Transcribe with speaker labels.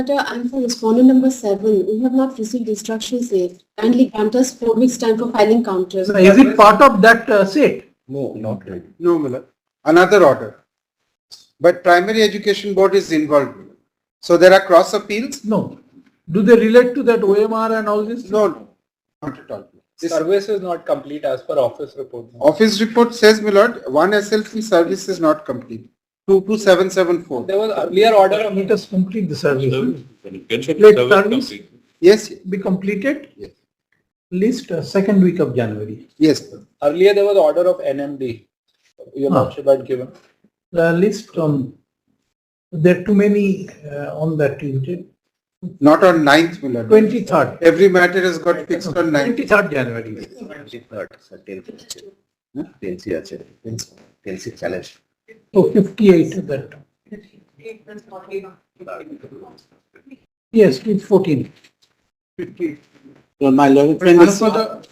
Speaker 1: matter, and for respondent number 7, we have not received instructions yet. Kindly grant us 4 weeks time for filing counters.
Speaker 2: So is it part of that set?
Speaker 3: No, not really.
Speaker 4: No, Miller. Another order. But primary education board is involved. So there are cross appeals?
Speaker 2: No. Do they relate to that OMR and all this?
Speaker 4: No, not at all. This
Speaker 3: Service is not complete as per office report.
Speaker 4: office report says, my lord, one SLP service is not complete. 22774.
Speaker 3: There was earlier order of
Speaker 2: Let us complete the service.
Speaker 5: Get the
Speaker 2: Let
Speaker 5: service
Speaker 2: service
Speaker 5: complete.
Speaker 4: Yes,
Speaker 2: be completed.
Speaker 4: yes,
Speaker 2: List second week of January.
Speaker 4: yes.
Speaker 3: earlier there was order of NMD. Your
Speaker 2: Ah.
Speaker 3: lordship had given.
Speaker 2: The list on, there are too many on that Tuesday.
Speaker 4: Not on 9th, my lord.
Speaker 2: 23rd.
Speaker 4: Every matter has got fixed on 9th.
Speaker 2: 23rd January.
Speaker 6: 10 challenge.
Speaker 2: So 58 that. Yes, it's 14.
Speaker 7: So my learned friend is
Speaker 4: For the